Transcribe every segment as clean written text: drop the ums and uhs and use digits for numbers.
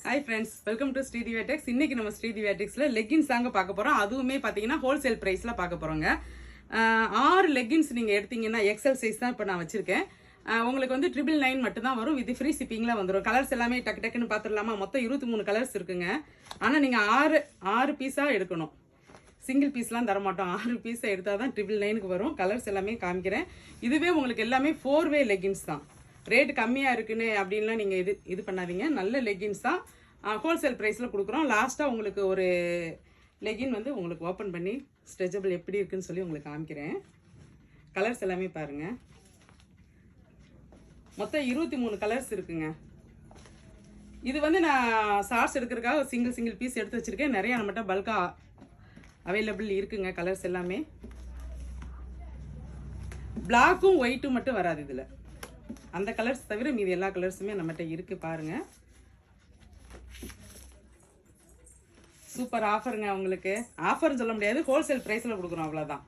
Hi friends, welcome to Sri Divya techs. இன்னைக்கு நம்ம Sri Divya டெக்ஸில் leggings தாங்க பார்க்க போகிறோம். அதுவுமே பார்த்தீங்கன்னா ஹோல்சேல் ப்ரைஸில் பார்க்க போகிறோங்க. 6 லெகின்ஸ் நீங்கள் எடுத்தீங்கன்னா எக்ஸல் சைஸ் தான் இப்போ நான் வச்சுருக்கேன். உங்களுக்கு வந்து 999 மட்டும் தான் வரும். வித் ஃப்ரீ ஷிப்பிங்கில் வந்துடும். கலர்ஸ் எல்லாமே டக்கு டக்குன்னு பார்த்துடலாமா? மொத்தம் 23 கலர்ஸ் இருக்குங்க. ஆனால் நீங்கள் ஆறு பீஸாக எடுக்கணும். சிங்கிள் பீஸ்லாம் தரமாட்டோம். 6 பீஸை எடுத்தால் தான் 999க்கு வரும். கலர்ஸ் எல்லாமே காமிக்கிறேன். இதுவே உங்களுக்கு எல்லாமே 4-வே லெகின்ஸ் தான். ரேட்டு கம்மியாக இருக்குன்னு அப்படின்லாம் நீங்கள் இது பண்ணாதீங்க. நல்ல லெகின்ஸ் தான். ஹோல்சேல் ப்ரைஸில் கொடுக்குறோம். லாஸ்ட்டாக உங்களுக்கு ஒரு லெகின் வந்து உங்களுக்கு ஓப்பன் பண்ணி ஸ்ட்ரெச்சபிள் எப்படி இருக்குன்னு சொல்லி உங்களுக்கு காமிக்கிறேன். கலர்ஸ் எல்லாமே பாருங்கள். மொத்தம் 23 கலர்ஸ் இருக்குங்க. இது வந்து நான் ஷார்ட்ஸ் எடுக்கிறதுக்காக சிங்கிள் பீஸ் எடுத்து வச்சுருக்கேன். நிறையா நம்மகிட்ட பல்காக அவைலபிள் இருக்குங்க. கலர்ஸ் எல்லாமே பிளாக்கும் ஒயிட்டும் மட்டும் வராது இதில். அந்த கலர்ஸ் தவிர மீதி எல்லா கலர்ஸுமே நம்மகிட்ட இருக்குது பாருங்கள். சூப்பர் ஆஃபருங்க. உங்களுக்கு ஆஃபர்னு சொல்ல முடியாது, ஹோல்சேல் ப்ரைஸில் கொடுக்குறோம், அவ்வளோதான்.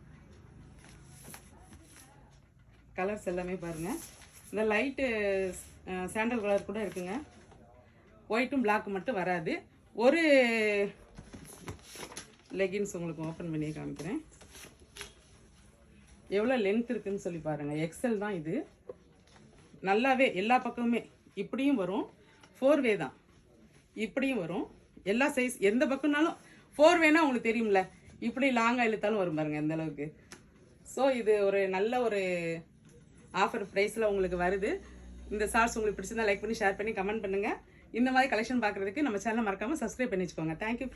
கலர்ஸ் எல்லாமே பாருங்கள். இந்த லைட்டு சாண்டல் கலர் கூட இருக்குங்க. ஒயிட்டும் பிளாக் மட்டும் வராது. ஒரு லெகின்ஸ் உங்களுக்கு ஓப்பன் பண்ணி காமிக்கிறேன். எவ்வளோ லென்த் இருக்குதுன்னு சொல்லி பாருங்கள். எக்ஸல் தான் இது. நல்லாவே எல்லா பக்கமுமே இப்படியும் வரும். 4-வே தான். இப்படியும் வரும். எல்லா சைஸ் எந்த பக்கம்னாலும் 4-வேனா உங்களுக்கு தெரியும்ல, இப்படி லாங்காக இழுத்தாலும் வரும் பாருங்கள் இந்த அளவுக்கு. ஸோ இது ஒரு நல்ல ஒரு ஆஃபர் ப்ரைஸில் உங்களுக்கு வருது. இந்த ஷார்ட்ஸ் உங்களுக்கு பிடிச்சிருந்தா லைக் பண்ணி ஷேர் பண்ணி கமெண்ட் பண்ணுங்கள். இந்த மாதிரி கலெக்ஷன் பார்க்குறதுக்கு நம்ம சேனலை மறக்காமல் சப்ஸ்கிரைப் பண்ணி வச்சுக்கோங்க. தேங்க்யூ.